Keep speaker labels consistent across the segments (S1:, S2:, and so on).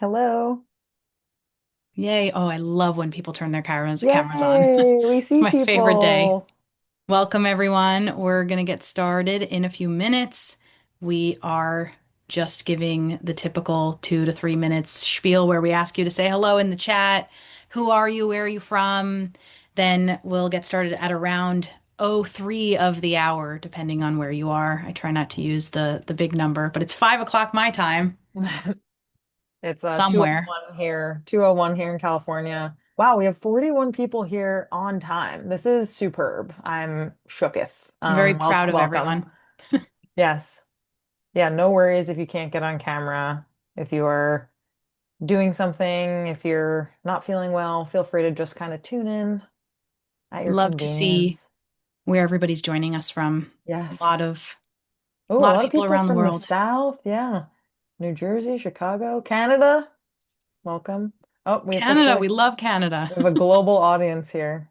S1: Hello.
S2: Yay. Oh, I love when people turn their cameras on.
S1: Yay, we
S2: It's
S1: see
S2: my favorite day.
S1: people.
S2: Welcome, everyone. We're going to get started in a few minutes. We are just giving the typical 2 to 3 minutes spiel where we ask you to say hello in the chat. Who are you? Where are you from? Then we'll get started at around 03 of the hour, depending on where you are. I try not to use the big number, but it's 5 o'clock my time
S1: It's
S2: somewhere.
S1: 2:01 here, 2:01 here in California. Wow, we have 41 people here on time. This is superb. I'm shooketh.
S2: I'm very
S1: Welcome,
S2: proud of
S1: welcome.
S2: everyone.
S1: Yes. Yeah, no worries if you can't get on camera. If you are doing something, if you're not feeling well, feel free to just kind of tune in at your
S2: Love to see
S1: convenience.
S2: where everybody's joining us from. A lot
S1: Yes.
S2: of a
S1: Oh, a
S2: lot of
S1: lot of
S2: people
S1: people
S2: around the
S1: from the
S2: world.
S1: South. Yeah. New Jersey, Chicago, Canada. Welcome. Oh,
S2: Canada, we love Canada.
S1: we have a global audience here.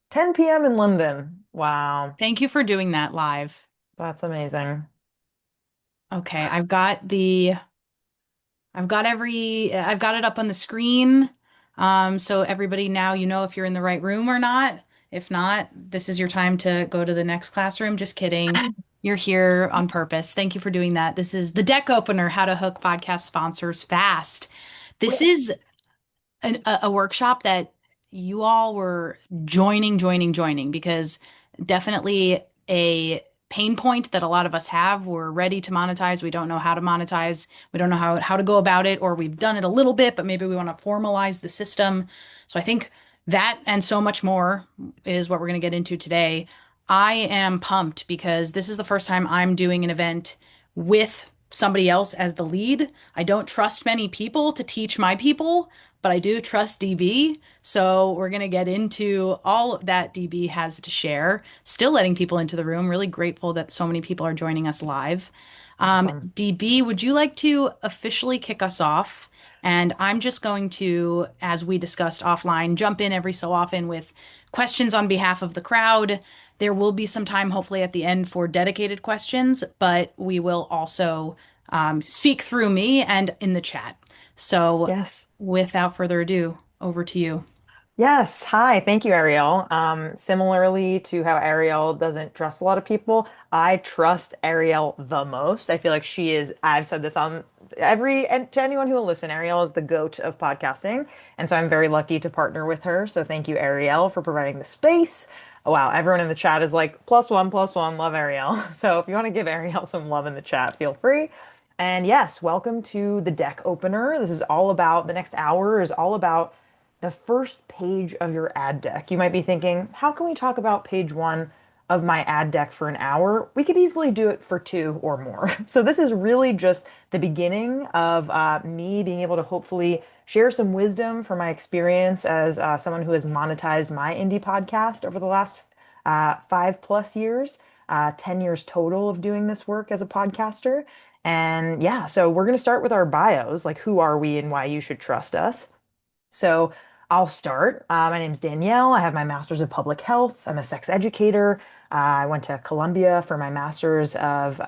S1: 10 p.m. in London. Wow,
S2: Thank you for doing that live.
S1: that's amazing.
S2: Okay, I've got it up on the screen. So everybody now you know if you're in the right room or not. If not, this is your time to go to the next classroom. Just kidding. You're here on purpose. Thank you for doing that. This is the deck opener, how to hook podcast sponsors fast. This is a workshop that you all were joining because definitely a pain point that a lot of us have. We're ready to monetize. We don't know how to monetize. We don't know how to go about it, or we've done it a little bit, but maybe we want to formalize the system. So I think that and so much more is what we're going to get into today. I am pumped because this is the first time I'm doing an event with somebody else as the lead. I don't trust many people to teach my people, but I do trust DB. So we're going to get into all that DB has to share. Still letting people into the room. Really grateful that so many people are joining us live.
S1: Awesome.
S2: DB, would you like to officially kick us off? And I'm just going to, as we discussed offline, jump in every so often with questions on behalf of the crowd. There will be some time, hopefully, at the end for dedicated questions, but we will also speak through me and in the chat. So
S1: Yes.
S2: without further ado, over to you.
S1: Yes. Hi. Thank you, Ariel. Similarly to how Ariel doesn't trust a lot of people, I trust Ariel the most. I feel like she is, I've said this on and to anyone who will listen, Ariel is the goat of podcasting. And so I'm very lucky to partner with her. So thank you, Ariel, for providing the space. Oh, wow. Everyone in the chat is like, plus one, love Ariel. So if you want to give Ariel some love in the chat, feel free. And yes, welcome to the deck opener. This is all about the next hour is all about the first page of your ad deck. You might be thinking, how can we talk about page one of my ad deck for an hour? We could easily do it for two or more. So this is really just the beginning of me being able to hopefully share some wisdom from my experience as someone who has monetized my indie podcast over the last 5+ years, 10 years total of doing this work as a podcaster. And yeah, so we're going to start with our bios, like who are we and why you should trust us. So I'll start. My name's Danielle. I have my master's of public health. I'm a sex educator. I went to Columbia for my master's of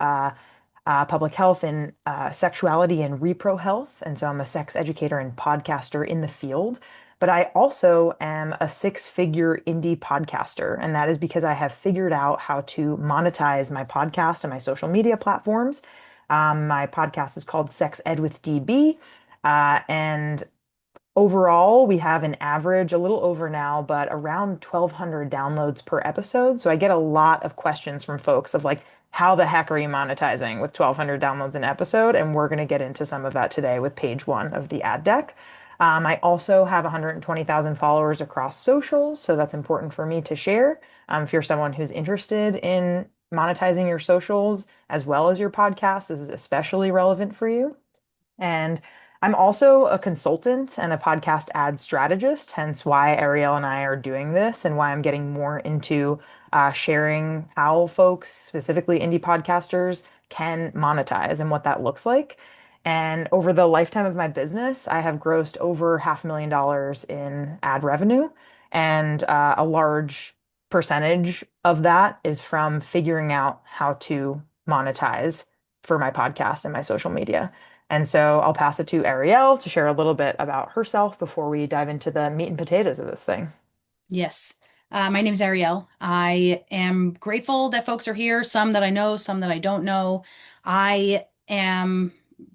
S1: public health in sexuality and repro health. And so I'm a sex educator and podcaster in the field. But I also am a six-figure indie podcaster. And that is because I have figured out how to monetize my podcast and my social media platforms. My podcast is called Sex Ed with DB. And overall, we have an average, a little over now, but around 1,200 downloads per episode. So I get a lot of questions from folks of like, how the heck are you monetizing with 1,200 downloads an episode? And we're going to get into some of that today with page one of the ad deck. I also have 120,000 followers across socials, so that's important for me to share. If you're someone who's interested in monetizing your socials as well as your podcast, this is especially relevant for you. And I'm also a consultant and a podcast ad strategist, hence why Ariel and I are doing this and why I'm getting more into sharing how folks, specifically indie podcasters, can monetize and what that looks like. And over the lifetime of my business, I have grossed over $500,000 in ad revenue. And a large percentage of that is from figuring out how to monetize for my podcast and my social media. And so I'll pass it to Ariel to share a little bit about herself before we dive into the meat and potatoes of this thing.
S2: Yes. My name is Ariel. I am grateful that folks are here, some that I know, some that I don't know. I am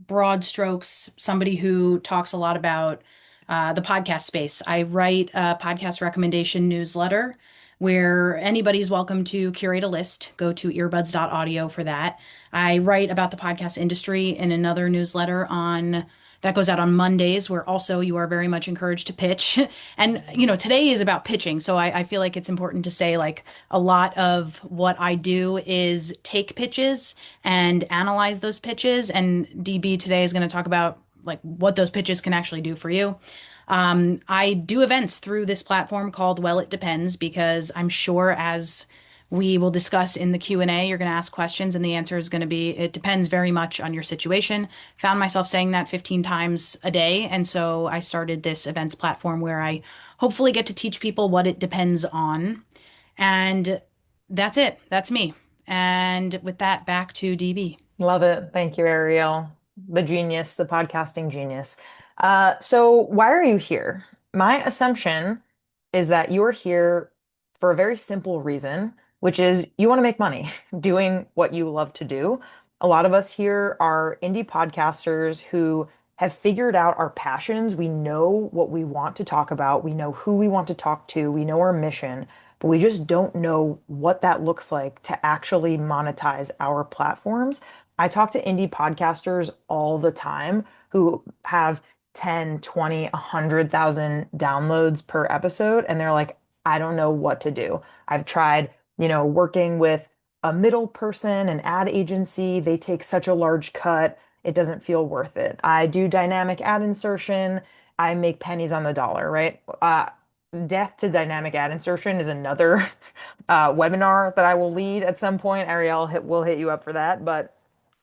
S2: broad strokes somebody who talks a lot about the podcast space. I write a podcast recommendation newsletter where anybody's welcome to curate a list. Go to earbuds.audio for that. I write about the podcast industry in another newsletter on that goes out on Mondays, where also you are very much encouraged to pitch. And, today is about pitching. So I feel like it's important to say, like, a lot of what I do is take pitches and analyze those pitches. And DB today is going to talk about like what those pitches can actually do for you. I do events through this platform called Well, It Depends, because I'm sure as we will discuss in the Q&A, you're going to ask questions and the answer is going to be, it depends very much on your situation. Found myself saying that 15 times a day. And so I started this events platform where I hopefully get to teach people what it depends on. And that's it. That's me. And with that, back to DB.
S1: Love it. Thank you, Ariel. The genius, the podcasting genius. So why are you here? My assumption is that you're here for a very simple reason, which is you want to make money doing what you love to do. A lot of us here are indie podcasters who have figured out our passions. We know what we want to talk about. We know who we want to talk to. We know our mission, but we just don't know what that looks like to actually monetize our platforms. I talk to indie podcasters all the time who have 10, 20, 100,000 downloads per episode, and they're like, I don't know what to do. I've tried, working with a middle person, an ad agency. They take such a large cut. It doesn't feel worth it. I do dynamic ad insertion. I make pennies on the dollar, right? Death to dynamic ad insertion is another webinar that I will lead at some point. Ariel will hit you up for that. But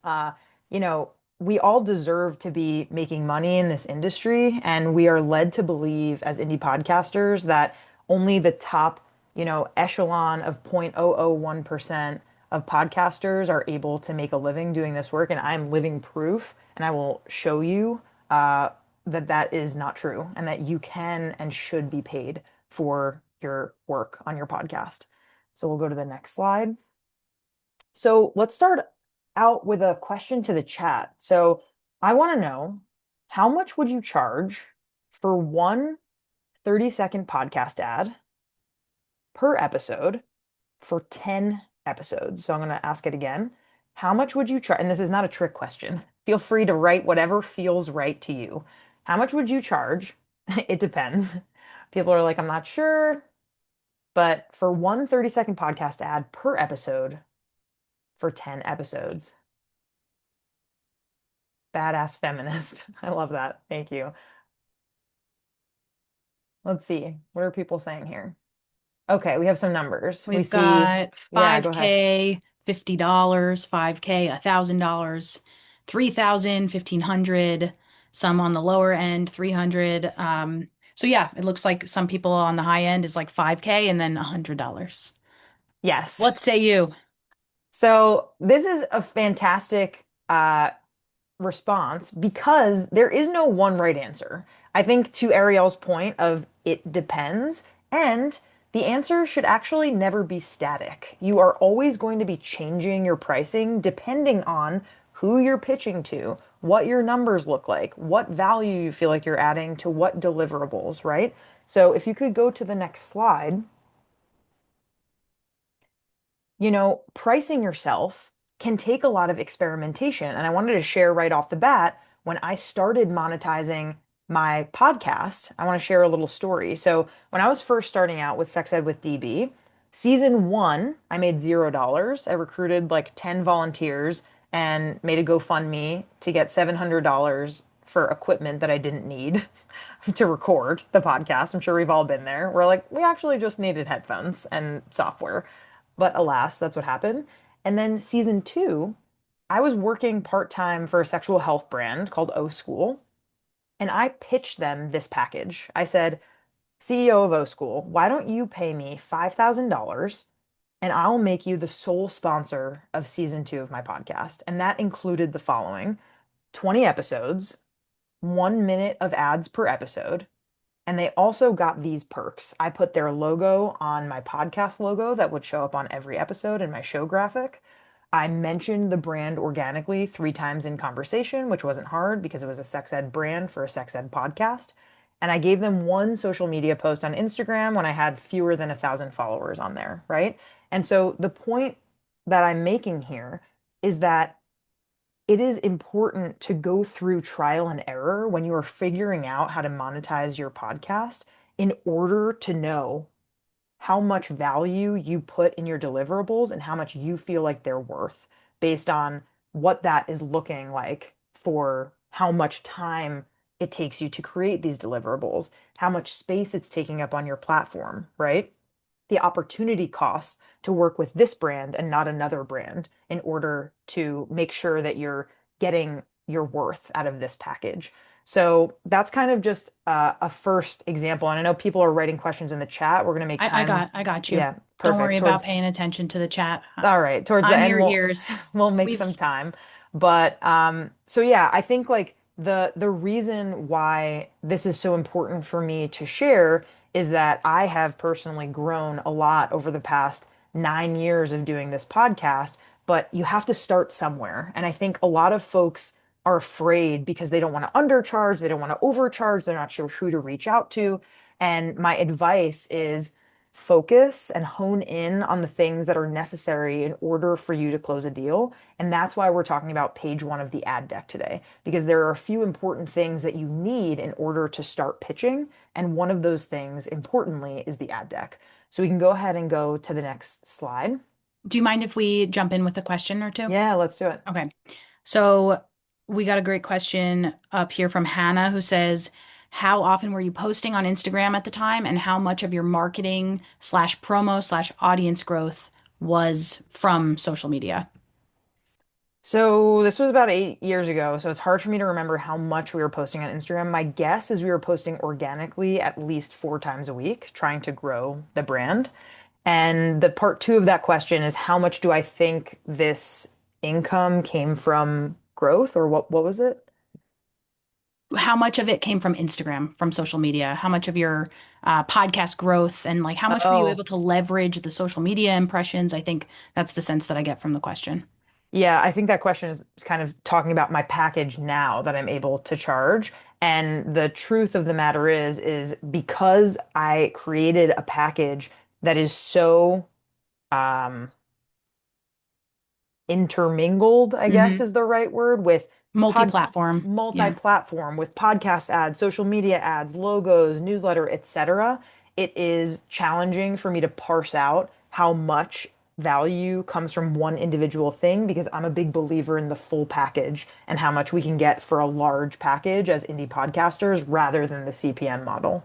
S1: uh, you know, we all deserve to be making money in this industry, and we are led to believe as indie podcasters that only the top, echelon of 0.001% of podcasters are able to make a living doing this work. And I'm living proof, and I will show you that that is not true, and that you can and should be paid for your work on your podcast. So we'll go to the next slide. So let's start out with a question to the chat. So I want to know, how much would you charge for one 30-second podcast ad per episode for 10 episodes? So I'm going to ask it again. How much would you charge? And this is not a trick question. Feel free to write whatever feels right to you. How much would you charge? It depends. People are like, I'm not sure. But for one 30-second podcast ad per episode for 10 episodes. Badass feminist. I love that. Thank you. Let's see. What are people saying here? Okay, we have some numbers. We
S2: We've
S1: see,
S2: got
S1: yeah, go ahead.
S2: 5K, $50, 5K, $1,000, 3,000, 1,500, some on the lower end, 300. So yeah, it looks like some people on the high end is like 5K and then $100.
S1: Yes.
S2: What say you?
S1: So this is a fantastic response because there is no one right answer. I think to Ariel's point of it depends, and the answer should actually never be static. You are always going to be changing your pricing depending on who you're pitching to, what your numbers look like, what value you feel like you're adding to what deliverables, right? So if you could go to the next slide. Pricing yourself can take a lot of experimentation. And I wanted to share right off the bat, when I started monetizing my podcast, I want to share a little story. So when I was first starting out with Sex Ed with DB, season one, I made $0. I recruited like 10 volunteers and made a GoFundMe to get $700 for equipment that I didn't need to record the podcast. I'm sure we've all been there. We're like, we actually just needed headphones and software. But alas, that's what happened. And then season two, I was working part-time for a sexual health brand called O School, and I pitched them this package. I said, CEO of O School, why don't you pay me $5,000 and I'll make you the sole sponsor of season two of my podcast? And that included the following: 20 episodes, 1 minute of ads per episode. And they also got these perks. I put their logo on my podcast logo that would show up on every episode in my show graphic. I mentioned the brand organically 3 times in conversation, which wasn't hard because it was a sex ed brand for a sex ed podcast. And I gave them one social media post on Instagram when I had fewer than 1,000 followers on there, right? And so the point that I'm making here is that it is important to go through trial and error when you are figuring out how to monetize your podcast in order to know how much value you put in your deliverables and how much you feel like they're worth based on what that is looking like for how much time it takes you to create these deliverables, how much space it's taking up on your platform, right? The opportunity costs to work with this brand and not another brand in order to make sure that you're getting your worth out of this package. So that's kind of just a first example. And I know people are writing questions in the chat. We're going to make time.
S2: I got you.
S1: Yeah,
S2: Don't worry
S1: perfect.
S2: about
S1: Towards
S2: paying attention to the chat.
S1: all right, towards the
S2: I'm
S1: end
S2: your
S1: we'll
S2: ears.
S1: we'll make
S2: We've
S1: some time. But so yeah, I think like the reason why this is so important for me to share is that I have personally grown a lot over the past 9 years of doing this podcast, but you have to start somewhere. And I think a lot of folks are afraid because they don't want to undercharge, they don't want to overcharge, they're not sure who to reach out to. And my advice is focus and hone in on the things that are necessary in order for you to close a deal. And that's why we're talking about page one of the ad deck today, because there are a few important things that you need in order to start pitching. And one of those things, importantly, is the ad deck. So we can go ahead and go to the next slide.
S2: Do you mind if we jump in with a question or two?
S1: Yeah, let's do it.
S2: Okay. So we got a great question up here from Hannah who says, how often were you posting on Instagram at the time, and how much of your marketing slash promo slash audience growth was from social media?
S1: So this was about 8 years ago, so it's hard for me to remember how much we were posting on Instagram. My guess is we were posting organically at least 4 times a week, trying to grow the brand. And the part two of that question is how much do I think this income came from growth, or what was it?
S2: How much of it came from Instagram, from social media? How much of your podcast growth, and like how much were you
S1: Oh,
S2: able to leverage the social media impressions? I think that's the sense that I get from the question.
S1: yeah, I think that question is kind of talking about my package now that I'm able to charge. And the truth of the matter is because I created a package that is so um intermingled, I guess
S2: Hmm.
S1: is the right word, with pod
S2: Multi-platform. Yeah.
S1: multi-platform, with podcast ads, social media ads, logos, newsletter, etc. It is challenging for me to parse out how much value comes from one individual thing because I'm a big believer in the full package and how much we can get for a large package as indie podcasters rather than the CPM model.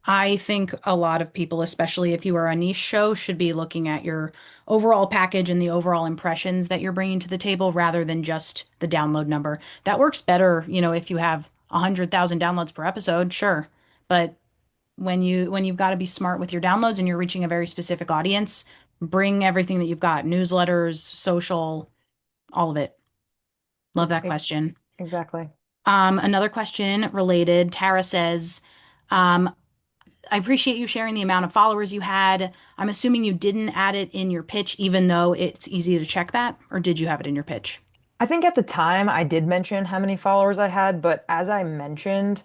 S2: I think a lot of people, especially if you are a niche show, should be looking at your overall package and the overall impressions that you're bringing to the table rather than just the download number. That works better, if you have 100,000 downloads per episode, sure. But when you've got to be smart with your downloads and you're reaching a very specific audience, bring everything that you've got, newsletters, social, all of it. Love that
S1: E-
S2: question.
S1: Exactly.
S2: Another question related, Tara says, um, I appreciate you sharing the amount of followers you had. I'm assuming you didn't add it in your pitch, even though it's easy to check that, or did you have it in your pitch?
S1: I think at the time I did mention how many followers I had, but as I mentioned,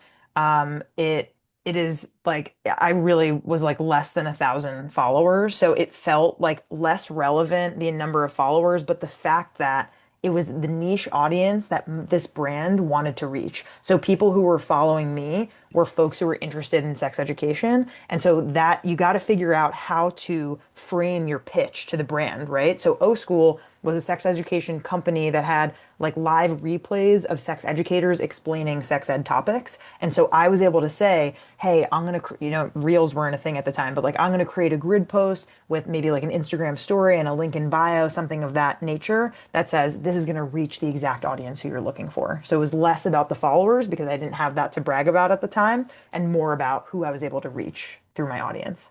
S1: it is like I really was like less than 1,000 followers, so it felt like less relevant the number of followers, but the fact that it was the niche audience that this brand wanted to reach. So people who were following me were folks who were interested in sex education, and so that you got to figure out how to frame your pitch to the brand, right? So O School was a sex education company that had like live replays of sex educators explaining sex ed topics. And so I was able to say, hey, I'm going to, reels weren't a thing at the time, but like I'm going to create a grid post with maybe like an Instagram story and a link in bio, something of that nature that says this is going to reach the exact audience who you're looking for. So it was less about the followers because I didn't have that to brag about at the time and more about who I was able to reach through my audience.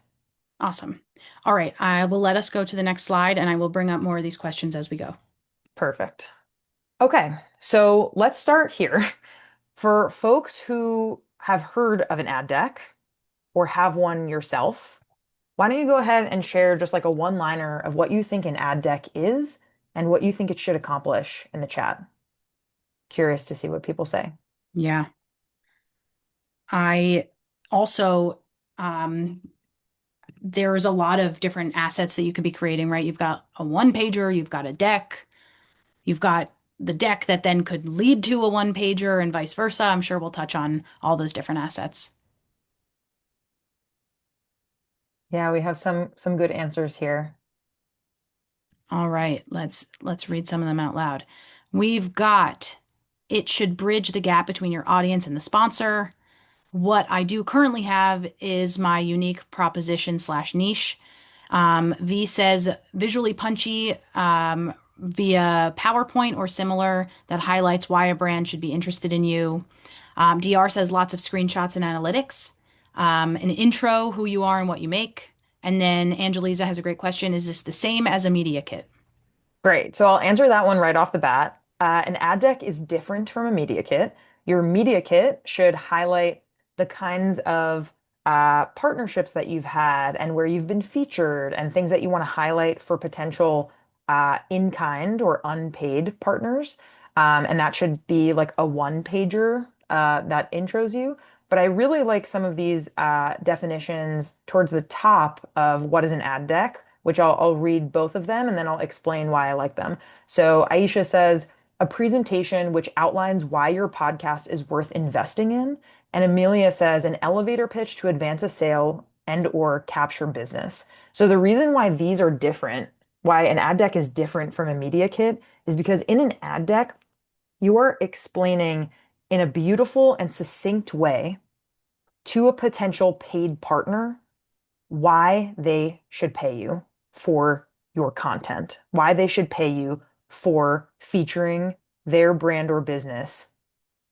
S2: Awesome. All right, I will let us go to the next slide and I will bring up more of these questions as we go.
S1: Perfect. Okay, so let's start here. For folks who have heard of an ad deck or have one yourself, why don't you go ahead and share just like a one-liner of what you think an ad deck is and what you think it should accomplish in the chat? Curious to see what people say.
S2: Yeah. I also, um, there's a lot of different assets that you could be creating, right? You've got a one pager, you've got a deck, you've got the deck that then could lead to a one pager and vice versa. I'm sure we'll touch on all those different assets.
S1: Yeah, we have some good answers here.
S2: All right, let's read some of them out loud. We've got it should bridge the gap between your audience and the sponsor. What I do currently have is my unique proposition slash niche. V says visually punchy via PowerPoint or similar that highlights why a brand should be interested in you. DR says lots of screenshots and analytics. An intro, who you are and what you make. And then Angelisa has a great question. Is this the same as a media kit?
S1: Great. So I'll answer that one right off the bat. An ad deck is different from a media kit. Your media kit should highlight the kinds of partnerships that you've had and where you've been featured and things that you want to highlight for potential in-kind or unpaid partners. And that should be like a one-pager that intros you. But I really like some of these definitions towards the top of what is an ad deck, which I'll read both of them and then I'll explain why I like them. So Aisha says, a presentation which outlines why your podcast is worth investing in. And Amelia says, an elevator pitch to advance a sale and or capture business. So the reason why these are different, why an ad deck is different from a media kit, is because in an ad deck, you are explaining in a beautiful and succinct way to a potential paid partner why they should pay you for your content, why they should pay you for featuring their brand or business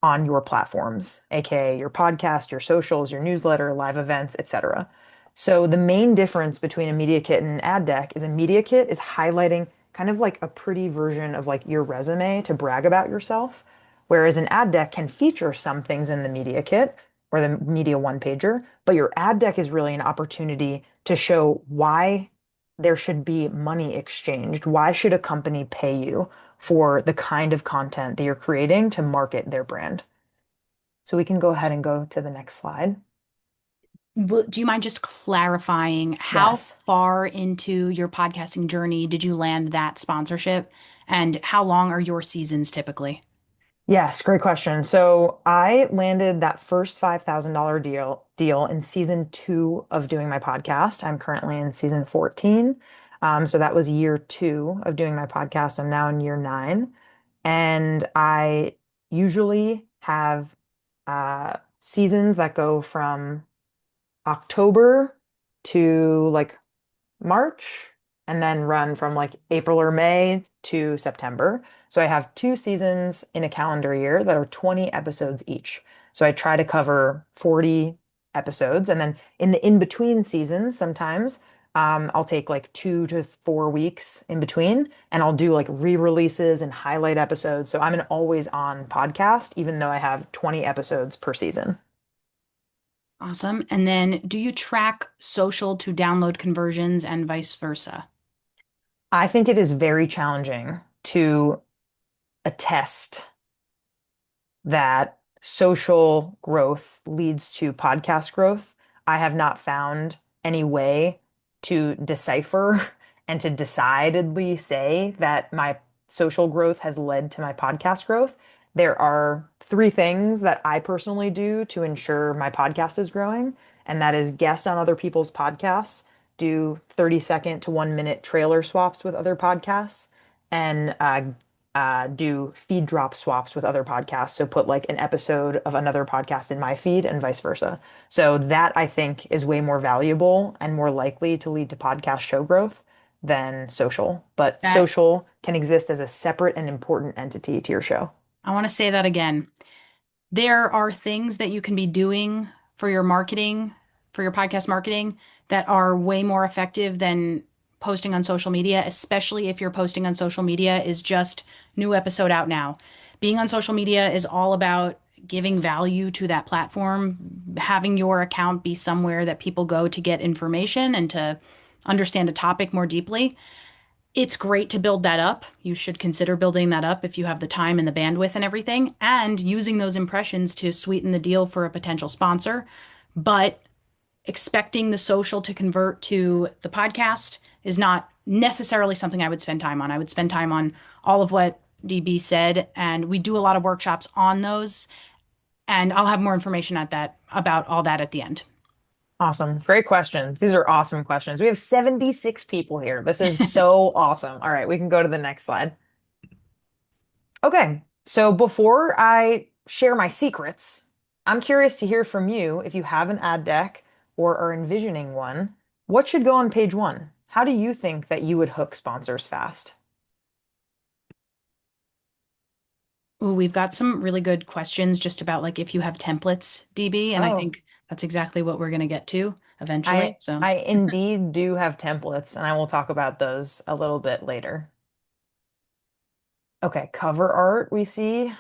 S1: on your platforms, aka your podcast, your socials, your newsletter, live events, etc. So the main difference between a media kit and an ad deck is a media kit is highlighting kind of like a pretty version of like your resume to brag about yourself, whereas an ad deck can feature some things in the media kit or the media one pager, but your ad deck is really an opportunity to show why there should be money exchanged. Why should a company pay you for the kind of content that you're creating to market their brand? So we can go ahead and go to the next slide.
S2: Do you mind just clarifying how
S1: Yes.
S2: far into your podcasting journey did you land that sponsorship? And how long are your seasons typically?
S1: Yes, great question. So I landed that first $5,000 deal in season two of doing my podcast. I'm currently in season 14. So that was year two of doing my podcast. I'm now in year nine. And I usually have seasons that go from October to like March and then run from like April or May to September. So I have two seasons in a calendar year that are 20 episodes each. So I try to cover 40 episodes. And then in the in-between seasons, sometimes I'll take like 2 to 4 weeks in between and I'll do like re-releases and highlight episodes. So I'm an always on podcast, even though I have 20 episodes per season.
S2: Awesome. And then do you track social to download conversions and vice versa?
S1: I think it is very challenging to attest that social growth leads to podcast growth. I have not found any way to decipher and to decidedly say that my social growth has led to my podcast growth. There are three things that I personally do to ensure my podcast is growing, and that is guest on other people's podcasts, do 30-second to 1 minute trailer swaps with other podcasts, and do feed drop swaps with other podcasts. So put like an episode of another podcast in my feed and vice versa. So that I think is way more valuable and more likely to lead to podcast show growth than social. But
S2: That
S1: social can exist as a separate and important entity to your show.
S2: I want to say that again. There are things that you can be doing for your marketing, for your podcast marketing, that are way more effective than posting on social media, especially if your posting on social media is just new episode out now. Being on social media is all about giving value to that platform, having your account be somewhere that people go to get information and to understand a topic more deeply. It's great to build that up. You should consider building that up if you have the time and the bandwidth and everything, and using those impressions to sweeten the deal for a potential sponsor. But expecting the social to convert to the podcast is not necessarily something I would spend time on. I would spend time on all of what DB said, and we do a lot of workshops on those, and I'll have more information at that about all that at the end.
S1: Awesome. Great questions. These are awesome questions. We have 76 people here. This is so awesome. All right, we can go to the next slide. Okay, so before I share my secrets, I'm curious to hear from you if you have an ad deck or are envisioning one. What should go on page one? How do you think that you would hook sponsors fast?
S2: Ooh, we've got some really good questions just about like if you have templates, DB, and I
S1: Oh,
S2: think that's exactly what we're going to get to eventually.
S1: I
S2: So,
S1: I indeed do have templates, and I will talk about those a little bit later. Okay, cover art we see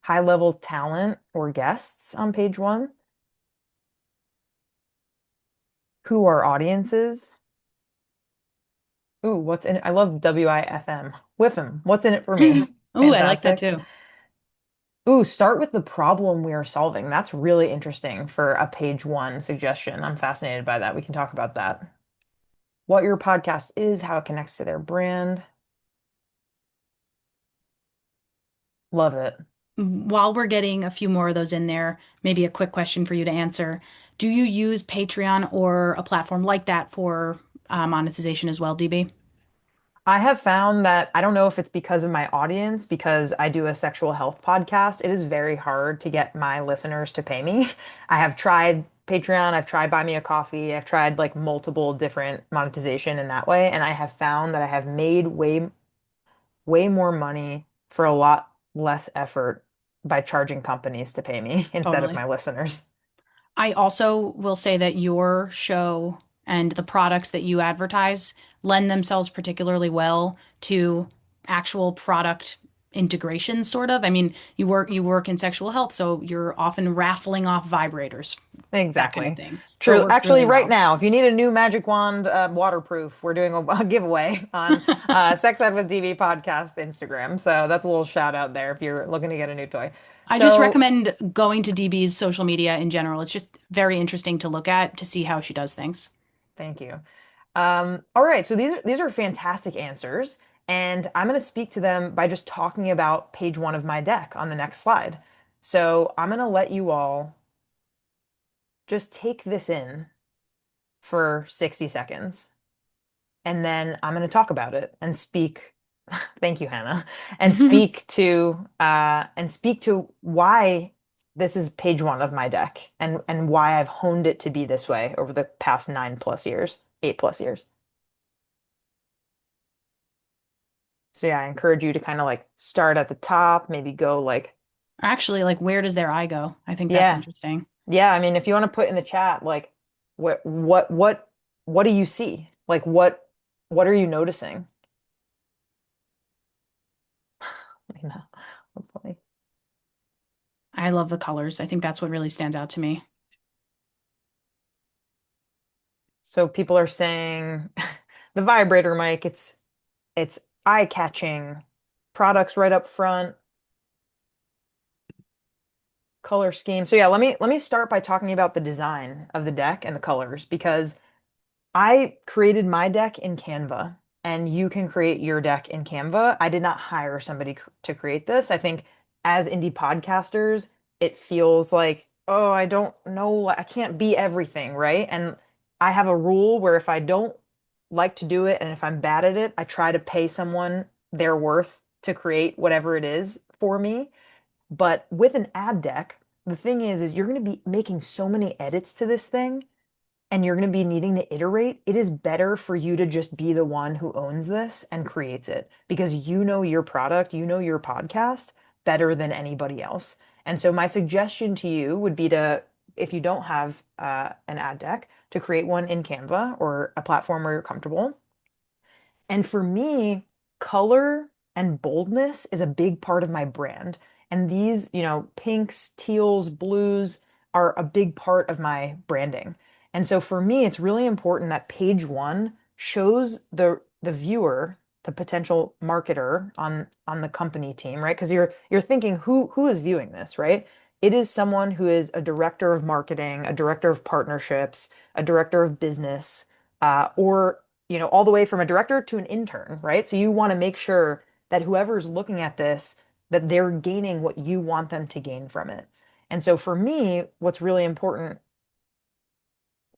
S1: high level talent or guests on page one. Who are audiences? Ooh, what's in it? I love WIFM. Whiffem. What's in it for me?
S2: ooh, I like that
S1: Fantastic.
S2: too.
S1: Ooh, start with the problem we are solving. That's really interesting for a page one suggestion. I'm fascinated by that. We can talk about that. What your podcast is, how it connects to their brand. Love it.
S2: While we're getting a few more of those in there, maybe a quick question for you to answer. Do you use Patreon or a platform like that for monetization as well, DB?
S1: I have found that I don't know if it's because of my audience, because I do a sexual health podcast. It is very hard to get my listeners to pay me. I have tried Patreon, I've tried Buy Me a Coffee, I've tried like multiple different monetization in that way, and I have found that I have made way more money for a lot less effort by charging companies to pay me instead of
S2: Totally.
S1: my listeners.
S2: I also will say that your show and the products that you advertise lend themselves particularly well to actual product integration, sort of. I mean, you work in sexual health, so you're often raffling off vibrators, that kind of
S1: Exactly.
S2: thing. So it
S1: True.
S2: works
S1: Actually,
S2: really
S1: right
S2: well.
S1: now, if you need a new magic wand, waterproof, we're doing a giveaway on Sex Ed with DB podcast Instagram. So that's a little shout out there if you're looking to get a new toy.
S2: I just
S1: So
S2: recommend going to DB's social media in general. It's just very interesting to look at to see how she does things.
S1: thank you. All right. So these are fantastic answers, and I'm going to speak to them by just talking about page one of my deck on the next slide. So I'm going to let you all just take this in for 60 seconds. And then I'm going to talk about it and speak. Thank you, Hannah, and speak to why this is page one of my deck and why I've honed it to be this way over the past 9+ years, 8+ years. So yeah, I encourage you to kind of like start at the top, maybe go like,
S2: Actually, like, where does their eye go? I think that's
S1: yeah,
S2: interesting.
S1: yeah. I mean, if you want to put in the chat, like, what do you see? Like, what are you noticing? I know. That's funny.
S2: I love the colors. I think that's what really stands out to me.
S1: So people are saying the vibrator mic, it's eye-catching, products right up front, color scheme. So yeah, let me start by talking about the design of the deck and the colors because I created my deck in Canva and you can create your deck in Canva. I did not hire somebody to create this. I think as indie podcasters, it feels like, oh, I don't know, I can't be everything, right? And I have a rule where if I don't like to do it and if I'm bad at it, I try to pay someone their worth to create whatever it is for me. But with an ad deck, the thing is you're going to be making so many edits to this thing and you're going to be needing to iterate, it is better for you to just be the one who owns this and creates it because you know your product, you know your podcast better than anybody else. And so my suggestion to you would be to, if you don't have an ad deck, to create one in Canva or a platform where you're comfortable. And for me, color and boldness is a big part of my brand. And these, pinks, teals, blues are a big part of my branding. And so for me, it's really important that page one shows the viewer, the potential marketer on the company team, right? Because you're thinking who is viewing this, right? It is someone who is a director of marketing, a director of partnerships, a director of business, or all the way from a director to an intern, right? So you want to make sure that whoever's looking at this, that they're gaining what you want them to gain from it. And so for me, what's really important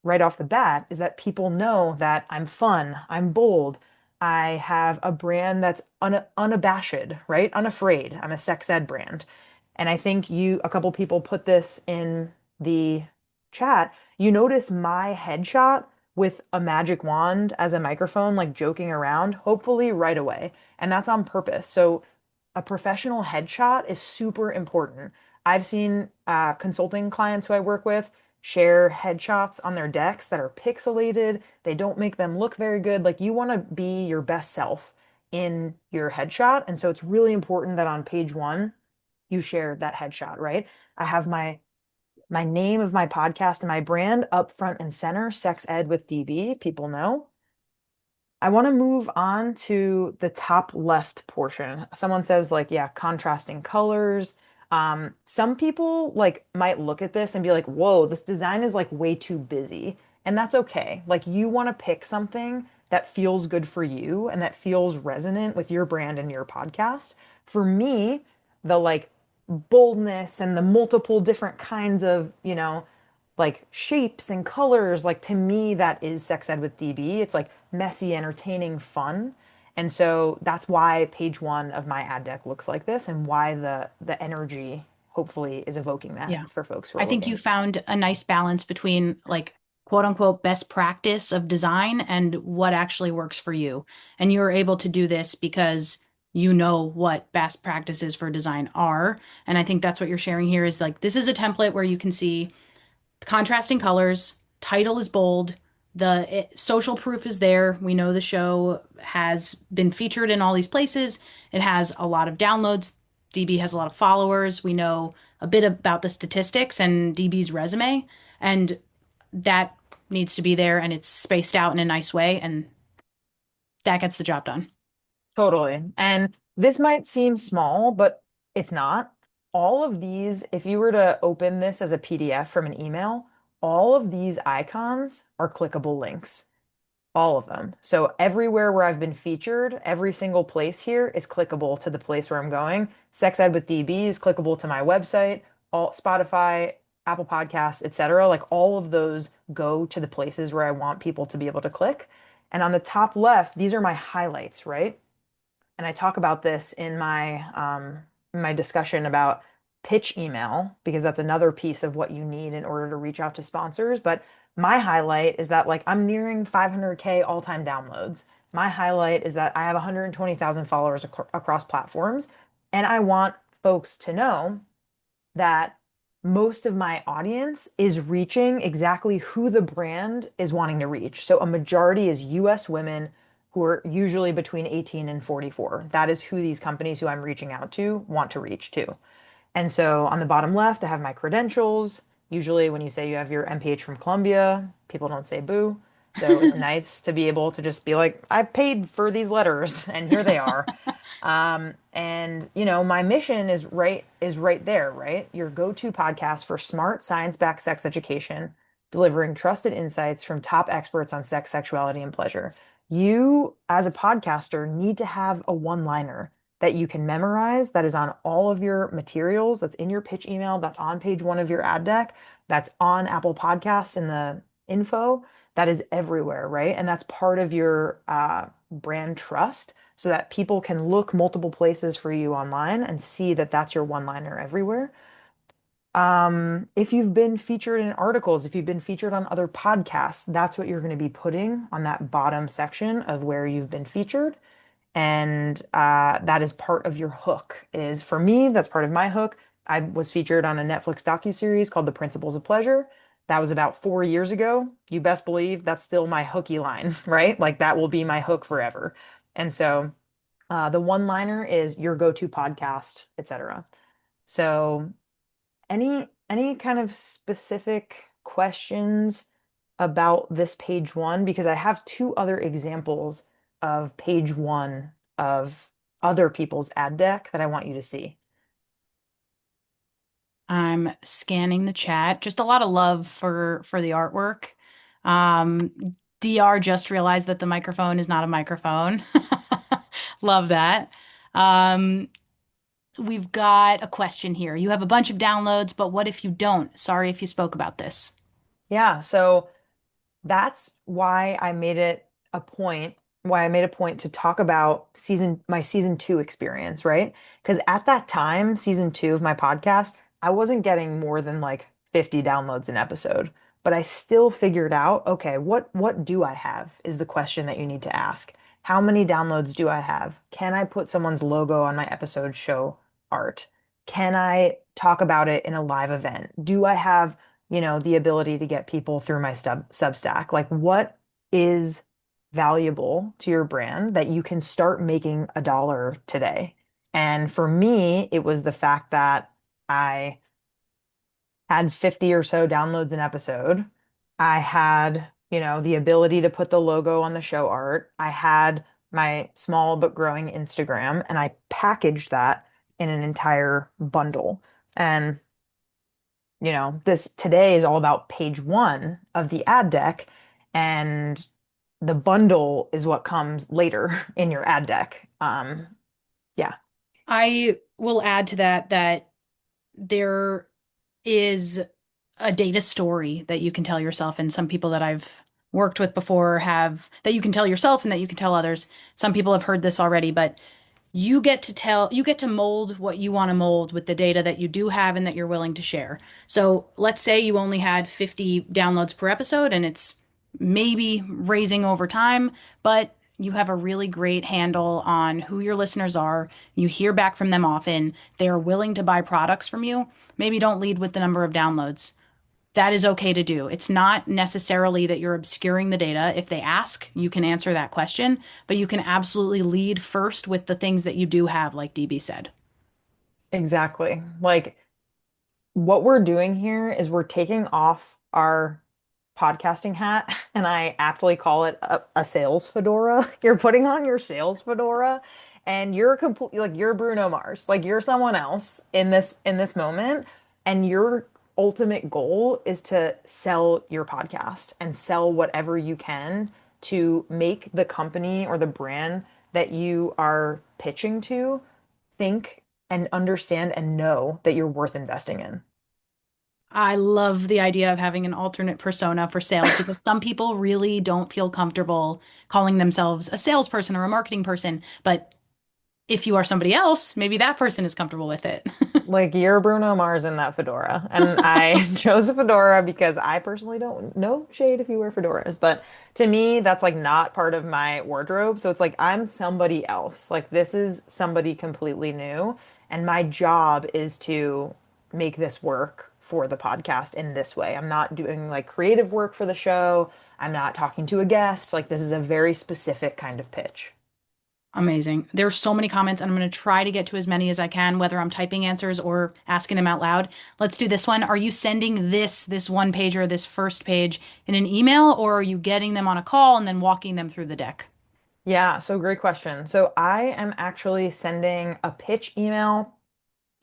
S1: right off the bat is that people know that I'm fun, I'm bold, I have a brand that's unabashed, right? Unafraid. I'm a sex ed brand. And I think a couple people put this in the chat. You notice my headshot with a magic wand as a microphone, like joking around, hopefully right away. And that's on purpose. So a professional headshot is super important. I've seen consulting clients who I work with share headshots on their decks that are pixelated. They don't make them look very good. Like you want to be your best self in your headshot. And so it's really important that on page one, you share that headshot, right? I have my name of my podcast and my brand up front and center, Sex Ed with DB. People know. I want to move on to the top left portion. Someone says like, yeah, contrasting colors. Some people like might look at this and be like, whoa, this design is like way too busy. And that's okay. Like you want to pick something that feels good for you and that feels resonant with your brand and your podcast. For me, the like boldness and the multiple different kinds of, like shapes and colors. Like to me, that is sex ed with DB. It's like messy, entertaining, fun. And so that's why page one of my ad deck looks like this and why the energy hopefully is evoking that
S2: Yeah.
S1: for folks who
S2: I
S1: are
S2: think you
S1: looking.
S2: found a nice balance between like quote unquote best practice of design and what actually works for you. And you're able to do this because you know what best practices for design are. And I think that's what you're sharing here is like this is a template where you can see contrasting colors, title is bold, social proof is there. We know the show has been featured in all these places. It has a lot of downloads. DB has a lot of followers. We know a bit about the statistics and DB's resume, and that needs to be there and it's spaced out in a nice way, and that gets the job done.
S1: Totally. And this might seem small, but it's not. All of these, if you were to open this as a PDF from an email, all of these icons are clickable links. All of them. So everywhere where I've been featured, every single place here is clickable to the place where I'm going. Sex Ed with DB is clickable to my website, all Spotify, Apple Podcasts, etc. Like all of those go to the places where I want people to be able to click. And on the top left, these are my highlights, right? And I talk about this in my discussion about pitch email because that's another piece of what you need in order to reach out to sponsors. But my highlight is that like I'm nearing 500K all-time downloads. My highlight is that I have 120,000 followers across platforms, and I want folks to know that most of my audience is reaching exactly who the brand is wanting to reach. So a majority is US women who are usually between 18 and 44. That is who these companies who I'm reaching out to want to reach to. And so on the bottom left, I have my credentials. Usually, when you say you have your MPH from Columbia, people don't say boo. So it's nice to be able to just be like, I paid for these letters, and here they are. And my mission is right there, right? Your go-to podcast for smart science-backed sex education, delivering trusted insights from top experts on sex, sexuality, and pleasure. You, as a podcaster, need to have a one-liner that you can memorize, that is on all of your materials, that's in your pitch email, that's on page one of your ad deck, that's on Apple Podcasts in the info, that is everywhere, right? And that's part of your brand trust so that people can look multiple places for you online and see that that's your one-liner everywhere. If you've been featured in articles, if you've been featured on other podcasts, that's what you're going to be putting on that bottom section of where you've been featured. And that is part of your hook. Is for me, that's part of my hook. I was featured on a Netflix docuseries called The Principles of Pleasure. That was about 4 years ago. You best believe that's still my hooky line, right? Like that will be my hook forever. And so the one liner is your go-to podcast, etc. So any kind of specific questions about this page one? Because I have two other examples of page one of other people's ad deck that I want you to see.
S2: I'm scanning the chat. Just a lot of love for the artwork. Um, DR just realized that the microphone is not a microphone. Love that. Um, we've got a question here. You have a bunch of downloads, but what if you don't? Sorry if you spoke about this.
S1: Yeah, so that's why I made a point to talk about my season two experience, right? Because at that time, season two of my podcast, I wasn't getting more than like 50 downloads an episode, but I still figured out, okay, what do I have is the question that you need to ask. How many downloads do I have? Can I put someone's logo on my episode show art? Can I talk about it in a live event? Do I have the ability to get people through my Substack. Like, what is valuable to your brand that you can start making a dollar today? And for me, it was the fact that I had 50 or so downloads an episode. I had, the ability to put the logo on the show art. I had my small but growing Instagram, and I packaged that in an entire bundle. And this today is all about page one of the ad deck, and the bundle is what comes later in your ad deck. Yeah,
S2: I will add to that there is a data story that you can tell yourself, and some people that I've worked with before have that you can tell yourself and that you can tell others. Some people have heard this already, but you get to mold what you want to mold with the data that you do have and that you're willing to share. So let's say you only had 50 downloads per episode and it's maybe raising over time, but you have a really great handle on who your listeners are. You hear back from them often. They are willing to buy products from you. Maybe don't lead with the number of downloads. That is okay to do. It's not necessarily that you're obscuring the data. If they ask, you can answer that question, but you can absolutely lead first with the things that you do have, like DB said.
S1: exactly. Like what we're doing here is we're taking off our podcasting hat, and I aptly call it a sales fedora. You're putting on your sales fedora, and you're completely like you're Bruno Mars. Like you're someone else in this moment, and your ultimate goal is to sell your podcast and sell whatever you can to make the company or the brand that you are pitching to think and understand and know that you're worth investing in.
S2: I love the idea of having an alternate persona for sales because some people really don't feel comfortable calling themselves a salesperson or a marketing person. But if you are somebody else, maybe that person is comfortable with it.
S1: Like you're Bruno Mars in that fedora. And I chose a fedora because I personally don't know shade if you wear fedoras, but to me, that's like not part of my wardrobe. So it's like I'm somebody else. Like this is somebody completely new. And my job is to make this work for the podcast in this way. I'm not doing like creative work for the show. I'm not talking to a guest. Like this is a very specific kind of pitch.
S2: Amazing. There's so many comments, and I'm going to try to get to as many as I can, whether I'm typing answers or asking them out loud. Let's do this one. Are you sending this one page or this first page in an email, or are you getting them on a call and then walking them through the deck?
S1: Yeah, so great question. So I am actually sending a pitch email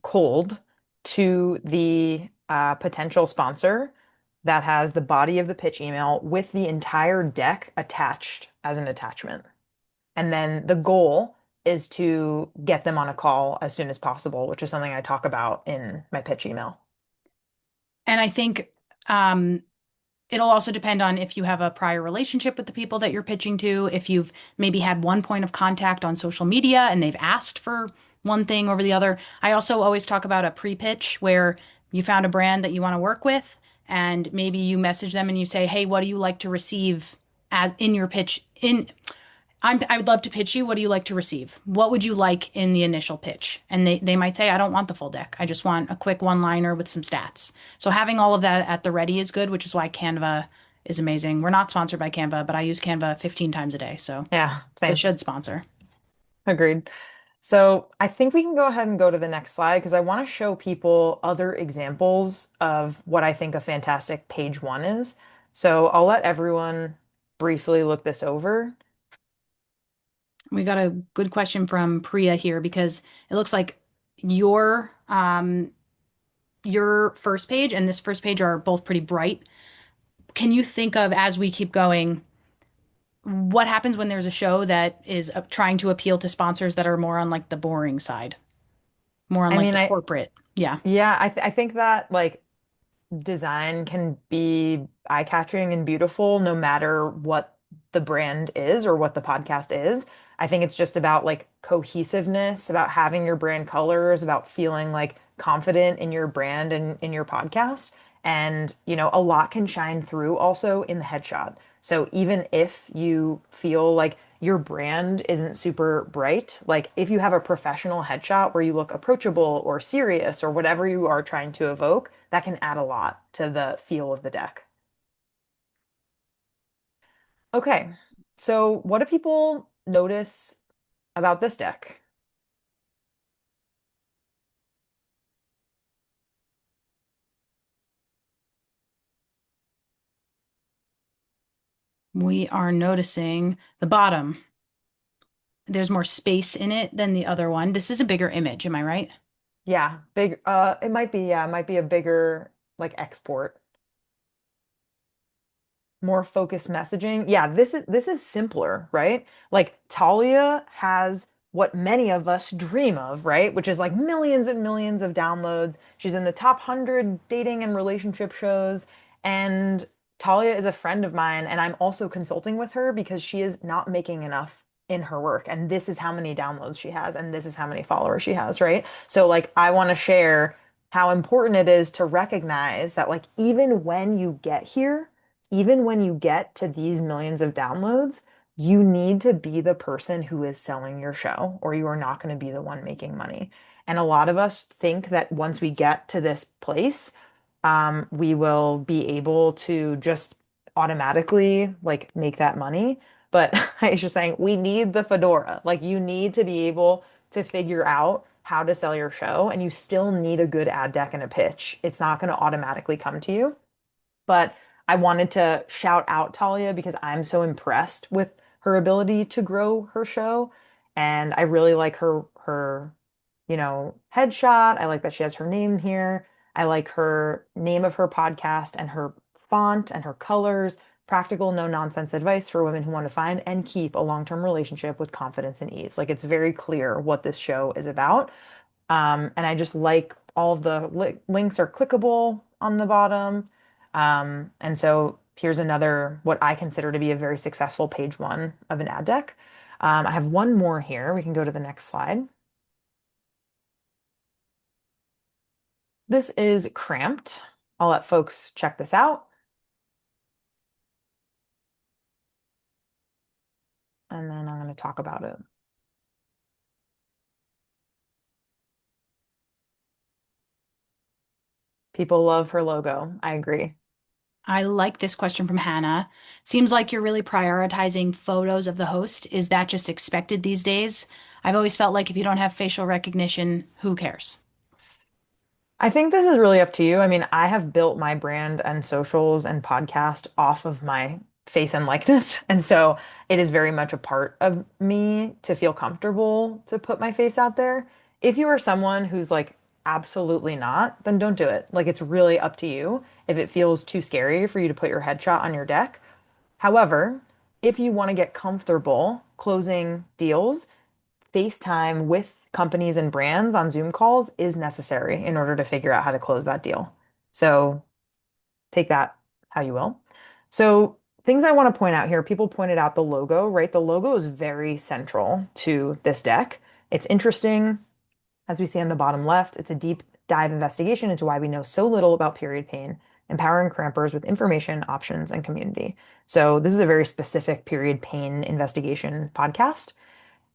S1: cold to the potential sponsor that has the body of the pitch email with the entire deck attached as an attachment. And then the goal is to get them on a call as soon as possible, which is something I talk about in my pitch email.
S2: And I think um, it'll also depend on if you have a prior relationship with the people that you're pitching to, if you've maybe had one point of contact on social media and they've asked for one thing over the other. I also always talk about a pre-pitch where you found a brand that you want to work with and maybe you message them and you say, "Hey, what do you like to receive as in your pitch in I would love to pitch you. What do you like to receive? What would you like in the initial pitch?" And they might say, "I don't want the full deck. I just want a quick one-liner with some stats." So having all of that at the ready is good, which is why Canva is amazing. We're not sponsored by Canva, but I use Canva 15 times a day, so
S1: Yeah,
S2: they
S1: same.
S2: should sponsor.
S1: Agreed. So I think we can go ahead and go to the next slide because I want to show people other examples of what I think a fantastic page one is. So I'll let everyone briefly look this over.
S2: We got a good question from Priya here because it looks like your your first page and this first page are both pretty bright. Can you think of, as we keep going, what happens when there's a show that is trying to appeal to sponsors that are more on like the boring side, more on
S1: I
S2: like
S1: mean,
S2: the corporate? Yeah.
S1: yeah, I think that like design can be eye-catching and beautiful no matter what the brand is or what the podcast is. I think it's just about like cohesiveness, about having your brand colors, about feeling like confident in your brand and in your podcast. And, a lot can shine through also in the headshot. So even if you feel like your brand isn't super bright, like if you have a professional headshot where you look approachable or serious or whatever you are trying to evoke, that can add a lot to the feel of the deck. Okay, so what do people notice about this deck?
S2: We are noticing the bottom. There's more space in it than the other one. This is a bigger image, am I right?
S1: Yeah, big, it might be, yeah, it might be a bigger like export. More focused messaging. Yeah, this is simpler, right? Like Talia has what many of us dream of, right? Which is like millions and millions of downloads. She's in the top 100 dating and relationship shows. And Talia is a friend of mine, and I'm also consulting with her because she is not making enough in her work. And this is how many downloads she has, and this is how many followers she has, right? So like I want to share how important it is to recognize that like even when you get to these millions of downloads, you need to be the person who is selling your show, or you are not going to be the one making money. And a lot of us think that once we get to this place, we will be able to just automatically like make that money. But I was just saying, we need the fedora. Like you need to be able to figure out how to sell your show, and you still need a good ad deck and a pitch. It's not going to automatically come to you. But I wanted to shout out Talia because I'm so impressed with her ability to grow her show. And I really like her headshot. I like that she has her name here. I like her name of her podcast and her font and her colors. Practical, no nonsense advice for women who want to find and keep a long-term relationship with confidence and ease. Like it's very clear what this show is about. And I just like all of the links are clickable on the bottom. And so here's another, what I consider to be a very successful page one of an ad deck. I have one more here. We can go to the next slide. This is Cramped. I'll let folks check this out. And then I'm going to talk about it. People love her logo. I agree.
S2: I like this question from Hannah. Seems like you're really prioritizing photos of the host. Is that just expected these days? I've always felt like if you don't have facial recognition, who cares?
S1: I think this is really up to you. I mean, I have built my brand and socials and podcast off of my face and likeness. And so it is very much a part of me to feel comfortable to put my face out there. If you are someone who's like, absolutely not, then don't do it. Like, it's really up to you if it feels too scary for you to put your headshot on your deck. However, if you want to get comfortable closing deals, FaceTime with companies and brands on Zoom calls is necessary in order to figure out how to close that deal. So take that how you will. So things I want to point out here, people pointed out the logo, right? The logo is very central to this deck. It's interesting, as we see on the bottom left, it's a deep dive investigation into why we know so little about period pain, empowering crampers with information, options, and community. So this is a very specific period pain investigation podcast.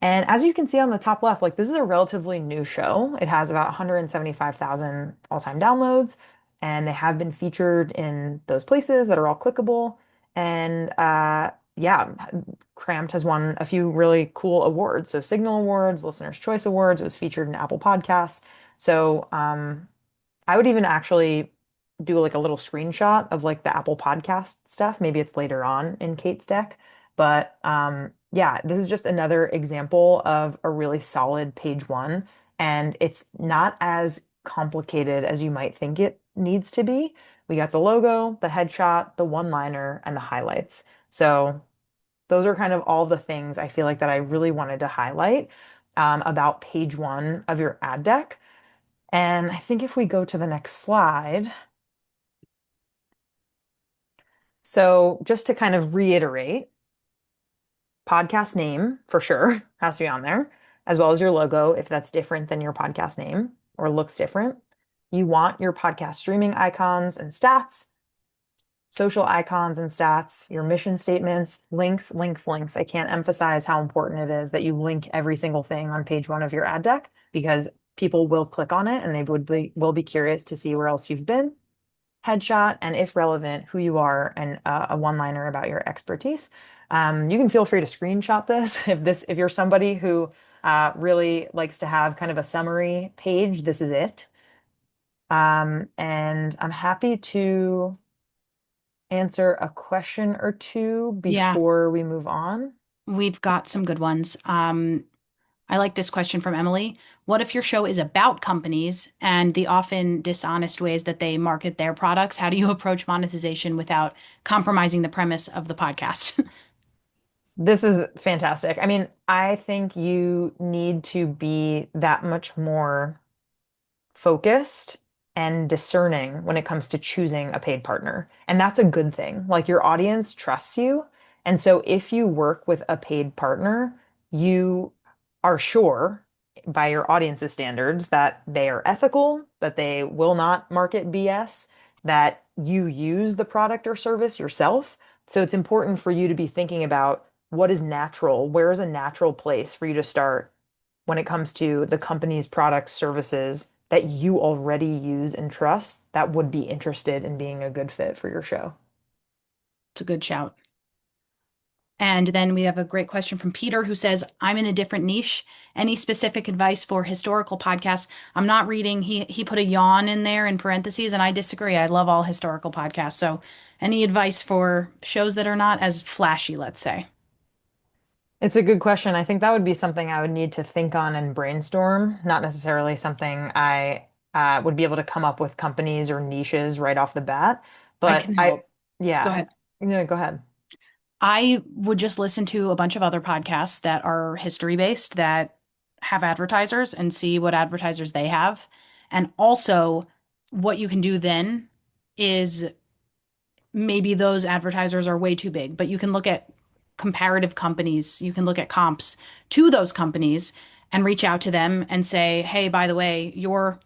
S1: And as you can see on the top left, like this is a relatively new show. It has about 175,000 all-time downloads, and they have been featured in those places that are all clickable. And yeah, Cramped has won a few really cool awards. So Signal Awards, Listener's Choice Awards. It was featured in Apple Podcasts. So I would even actually do like a little screenshot of like the Apple Podcast stuff. Maybe it's later on in Kate's deck. But yeah, this is just another example of a really solid page one. And it's not as complicated as you might think it needs to be. We got the logo, the headshot, the one-liner, and the highlights. So those are kind of all the things I feel like that I really wanted to highlight about page one of your ad deck. And I think if we go to the next slide, so just to kind of reiterate, podcast name for sure has to be on there, as well as your logo if that's different than your podcast name or looks different. You want your podcast streaming icons and stats, social icons and stats, your mission statements, links, links, links. I can't emphasize how important it is that you link every single thing on page one of your ad deck because people will click on it and they will be curious to see where else you've been. Headshot, and if relevant, who you are, and a one-liner about your expertise. You can feel free to screenshot this if you're somebody who really likes to have kind of a summary page. This is it. And I'm happy to answer a question or two
S2: Yeah,
S1: before we move on.
S2: we've got some good ones. I like this question from Emily. What if your show is about companies and the often dishonest ways that they market their products? How do you approach monetization without compromising the premise of the podcast?
S1: This is fantastic. I mean, I think you need to be that much more focused and discerning when it comes to choosing a paid partner. And that's a good thing. Like your audience trusts you. And so if you work with a paid partner, you are sure by your audience's standards that they are ethical, that they will not market BS, that you use the product or service yourself. So it's important for you to be thinking about what is natural, where is a natural place for you to start when it comes to the company's products, services that you already use and trust that would be interested in being a good fit for your show.
S2: It's a good shout. And then we have a great question from Peter who says, I'm in a different niche. Any specific advice for historical podcasts? I'm not reading. He put a yawn in there in parentheses, and I disagree. I love all historical podcasts. So any advice for shows that are not as flashy, let's say?
S1: It's a good question. I think that would be something I would need to think on and brainstorm, not necessarily something I would be able to come up with companies or niches right off the bat.
S2: I
S1: But
S2: can help. Go
S1: Yeah,
S2: ahead.
S1: go ahead.
S2: I would just listen to a bunch of other podcasts that are history based that have advertisers and see what advertisers they have. And also, what you can do then is maybe those advertisers are way too big, but you can look at comparative companies, you can look at comps to those companies and reach out to them and say, hey, by the way, your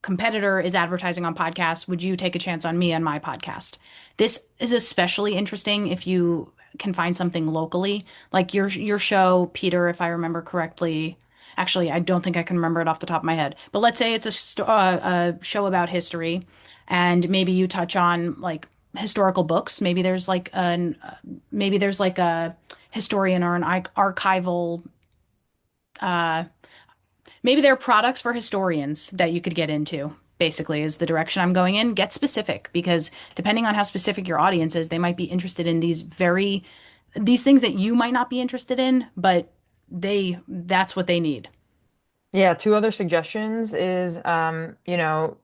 S2: competitor is advertising on podcasts. Would you take a chance on me and my podcast? This is especially interesting if you can find something locally, like your show, Peter, if I remember correctly. Actually, I don't think I can remember it off the top of my head. But let's say it's a show about history, and maybe you touch on like historical books. Maybe there's like a historian or an archival uh, maybe there are products for historians that you could get into, basically, is the direction I'm going in. Get specific because depending on how specific your audience is, they might be interested in these things that you might not be interested in, but that's what they need.
S1: Yeah, two other suggestions is,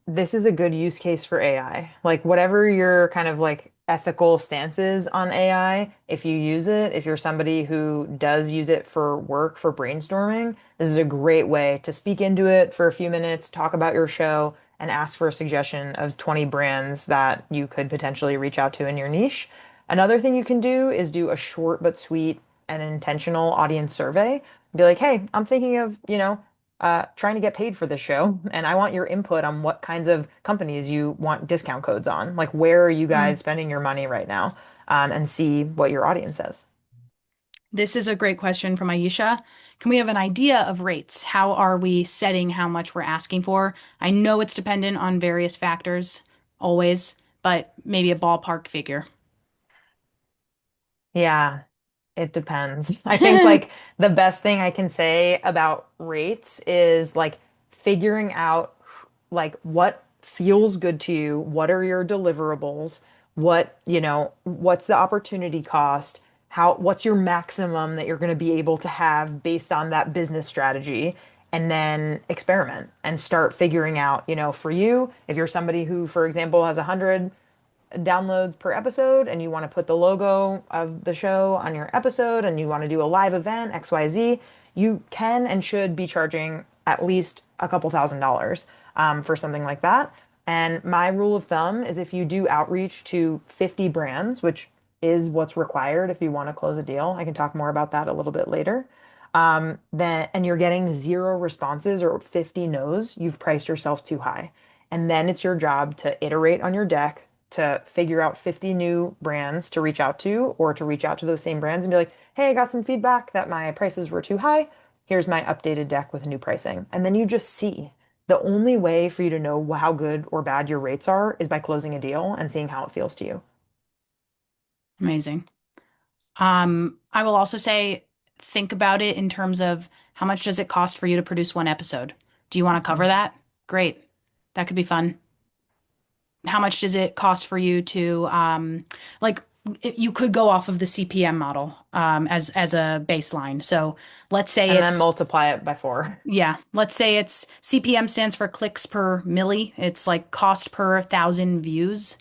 S1: this is a good use case for AI. Like whatever your kind of like ethical stance is on AI, if you use it, if you're somebody who does use it for work, for brainstorming, this is a great way to speak into it for a few minutes, talk about your show, and ask for a suggestion of 20 brands that you could potentially reach out to in your niche. Another thing you can do is do a short but sweet and intentional audience survey. Be like, hey, I'm thinking of, trying to get paid for this show, and I want your input on what kinds of companies you want discount codes on. Like, where are you guys
S2: Mm.
S1: spending your money right now? And see what your audience says.
S2: This is a great question from Aisha. Can we have an idea of rates? How are we setting how much we're asking for? I know it's dependent on various factors, always, but maybe a ballpark figure.
S1: Yeah, it depends. I think like the best thing I can say about rates is like figuring out like what feels good to you, what are your deliverables, what's the opportunity cost, what's your maximum that you're going to be able to have based on that business strategy, and then experiment and start figuring out, for you, if you're somebody who, for example, has 100 downloads per episode and you want to put the logo of the show on your episode and you want to do a live event, XYZ, you can and should be charging at least a couple $1,000s for something like that. And my rule of thumb is if you do outreach to 50 brands, which is what's required if you want to close a deal, I can talk more about that a little bit later. Then and you're getting zero responses or 50 no's, you've priced yourself too high. And then it's your job to iterate on your deck to figure out 50 new brands to reach out to or to reach out to those same brands and be like, hey, I got some feedback that my prices were too high. Here's my updated deck with new pricing. And then you just see. The only way for you to know how good or bad your rates are is by closing a deal and seeing how it feels to you.
S2: Amazing. I will also say, think about it in terms of how much does it cost for you to produce one episode? Do you want to cover
S1: Mhm.
S2: that? Great. That could be fun. How much does it cost for you to like you could go off of the CPM model as a baseline. So let's say
S1: And then
S2: it's
S1: multiply it by four.
S2: yeah, let's say it's CPM stands for clicks per milli. It's like cost per thousand views.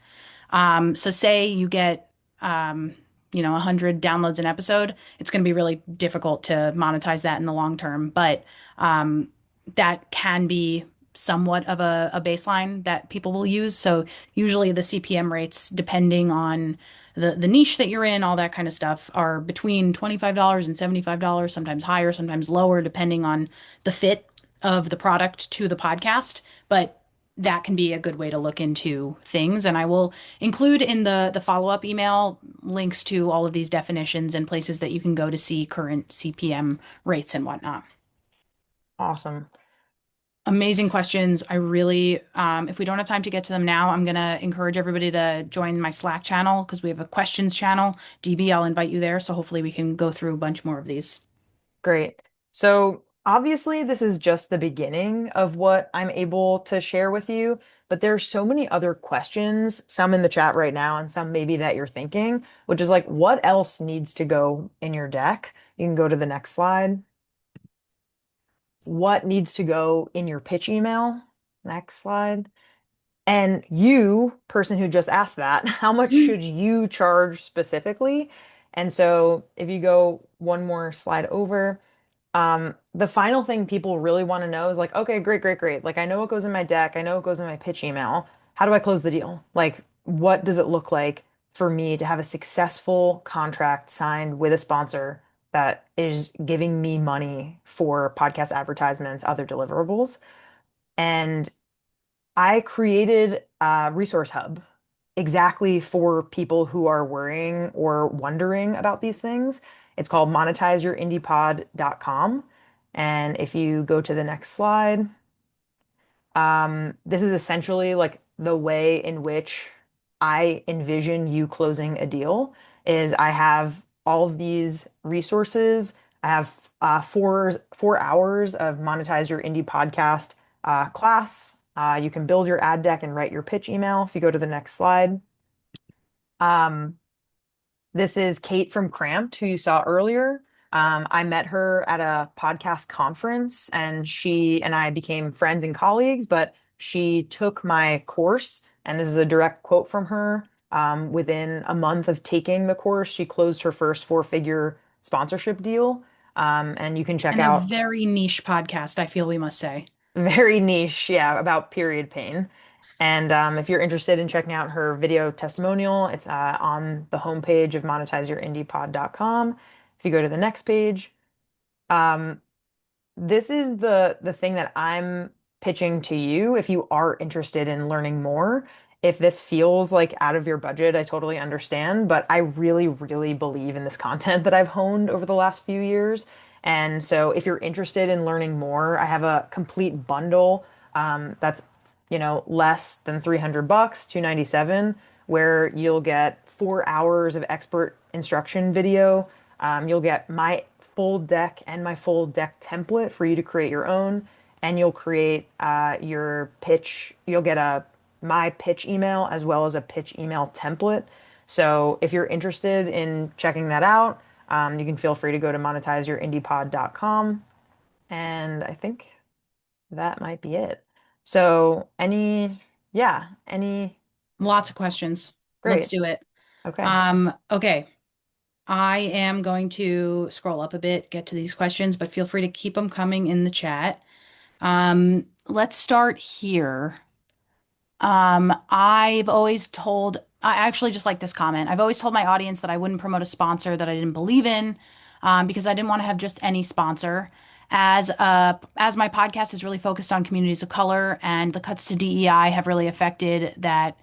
S2: So say you get, you know, 100 downloads an episode, it's going to be really difficult to monetize that in the long term, but um, that can be somewhat of a baseline that people will use. So usually the CPM rates, depending on the niche that you're in, all that kind of stuff, are between $25 and $75, sometimes higher, sometimes lower, depending on the fit of the product to the podcast. But that can be a good way to look into things. And I will include in the follow-up email links to all of these definitions and places that you can go to see current CPM rates and whatnot.
S1: Awesome.
S2: Amazing questions. I really, if we don't have time to get to them now, I'm gonna encourage everybody to join my Slack channel because we have a questions channel. DB, I'll invite you there, so hopefully we can go through a bunch more of these.
S1: Great. So obviously, this is just the beginning of what I'm able to share with you, but there are so many other questions, some in the chat right now, and some maybe that you're thinking, which is like, what else needs to go in your deck? You can go to the next slide. What needs to go in your pitch email? Next slide. And you, person who just asked that, how much should you charge specifically? And so if you go one more slide over, the final thing people really want to know is like, okay, great, great, great. Like, I know what goes in my deck. I know what goes in my pitch email. How do I close the deal? Like, what does it look like for me to have a successful contract signed with a sponsor that is giving me money for podcast advertisements, other deliverables? And I created a resource hub exactly for people who are worrying or wondering about these things. It's called monetizeyourindiepod.com. And if you go to the next slide, this is essentially like the way in which I envision you closing a deal is I have all of these resources. I have 4 hours of Monetize Your Indie podcast class. You can build your ad deck and write your pitch email. If you go to the next slide. Um, this is Kate from Cramped, who you saw earlier. I met her at a podcast conference, and she and I became friends and colleagues, but she took my course, and this is a direct quote from her. Within a month of taking the course, she closed her first four-figure sponsorship deal. And you can check
S2: And a
S1: out
S2: very niche podcast, I feel we must say.
S1: very niche, yeah, about period pain. And if you're interested in checking out her video testimonial, it's on the homepage of monetizeyourindiepod.com. If you go to the next page, um, this is the thing that I'm pitching to you if you are interested in learning more. If this feels like out of your budget, I totally understand, but I really, really believe in this content that I've honed over the last few years. And so if you're interested in learning more, I have a complete bundle that's less than $300, 297, where you'll get 4 hours of expert instruction video. You'll get my full deck and my full deck template for you to create your own, and you'll create your pitch. You'll get a my pitch email as well as a pitch email template. So if you're interested in checking that out, you can feel free to go to monetizeyourindiepod.com. And I think that might be it. So any,
S2: Lots of questions. Let's
S1: great.
S2: do it.
S1: Okay.
S2: Okay. I am going to scroll up a bit, get to these questions, but feel free to keep them coming in the chat. Let's start here. I actually just like this comment. I've always told my audience that I wouldn't promote a sponsor that I didn't believe in, because I didn't want to have just any sponsor. As my podcast is really focused on communities of color and the cuts to DEI have really affected that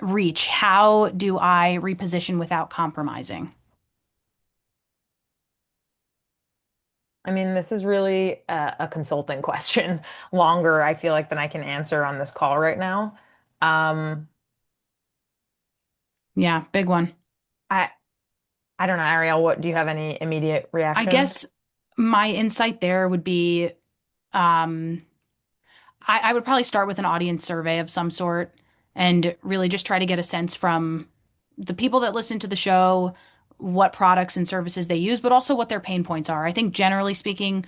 S2: reach. How do I reposition without compromising?
S1: I mean, this is really a consulting question, longer, I feel like, than I can answer on this call right now. Um,
S2: Yeah, big one.
S1: I I don't know, Ariel, what do you have any immediate
S2: I
S1: reaction?
S2: guess my insight there would be um, I would probably start with an audience survey of some sort and really just try to get a sense from the people that listen to the show, what products and services they use, but also what their pain points are. I think generally speaking,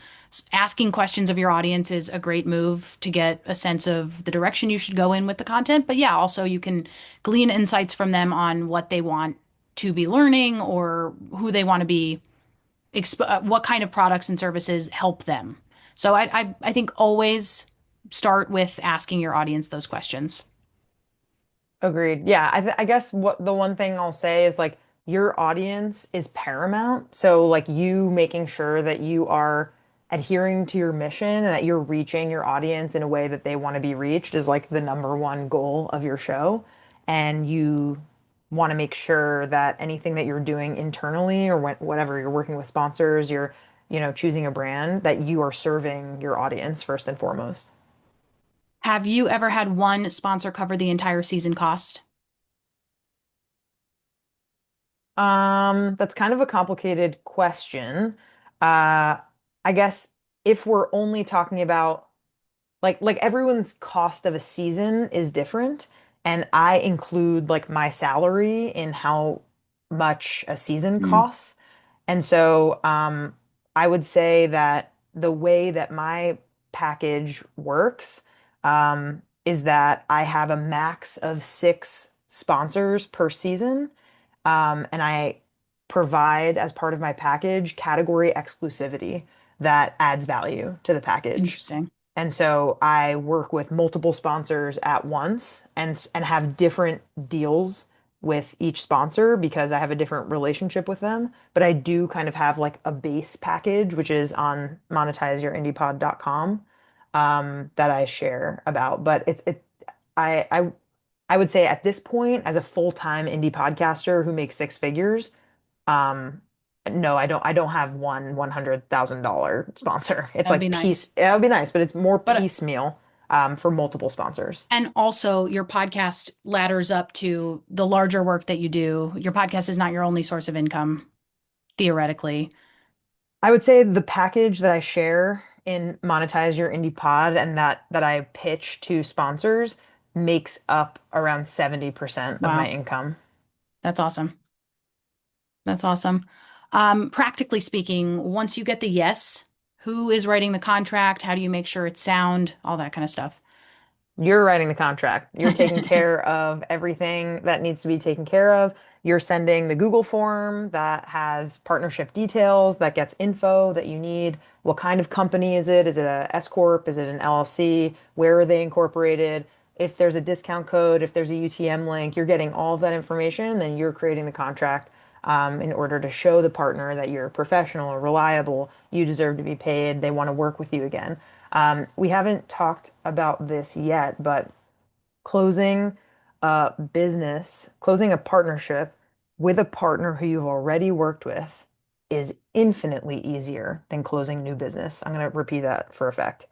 S2: asking questions of your audience is a great move to get a sense of the direction you should go in with the content. But yeah, also you can glean insights from them on what they want to be learning or who they want to be what kind of products and services help them. So I think always start with asking your audience those questions.
S1: Agreed. Yeah, I guess what the one thing I'll say is like your audience is paramount. So like you making sure that you are adhering to your mission and that you're reaching your audience in a way that they want to be reached is like the number one goal of your show. And you want to make sure that anything that you're doing internally or whatever you're working with sponsors, you're, choosing a brand that you are serving your audience first and foremost.
S2: Have you ever had one sponsor cover the entire season cost?
S1: That's kind of a complicated question. Uh, I guess if we're only talking about like everyone's cost of a season is different, and I include like my salary in how much a season
S2: Mm,
S1: costs. And so I would say that the way that my package works is that I have a max of 6 sponsors per season. And I provide, as part of my package, category exclusivity that adds value to the package.
S2: interesting.
S1: And so I work with multiple sponsors at once and have different deals with each sponsor because I have a different relationship with them. But I do kind of have like a base package, which is on monetizeyourindiepod.com, that I share about. But I I I would say at this point, as a full-time indie podcaster who makes 6 figures, um, no, I don't have one $100,000 sponsor. It's
S2: That would be
S1: like piece.
S2: nice.
S1: It would be nice, but it's more
S2: But
S1: piecemeal for multiple sponsors.
S2: and also your podcast ladders up to the larger work that you do. Your podcast is not your only source of income, theoretically.
S1: I would say the package that I share in Monetize Your Indie Pod and that I pitch to sponsors makes up around 70% of my
S2: Wow,
S1: income.
S2: that's awesome. That's awesome. Practically speaking, once you get the yes, who is writing the contract? How do you make sure it's sound? All that kind of stuff.
S1: You're writing the contract. You're taking care of everything that needs to be taken care of. You're sending the Google form that has partnership details, that gets info that you need. What kind of company is it? Is it a S corp? Is it an LLC? Where are they incorporated? If there's a discount code, if there's a UTM link, you're getting all of that information. Then you're creating the contract in order to show the partner that you're professional or reliable. You deserve to be paid. They want to work with you again. We haven't talked about this yet, but closing closing a partnership with a partner who you've already worked with is infinitely easier than closing new business. I'm going to repeat that for effect.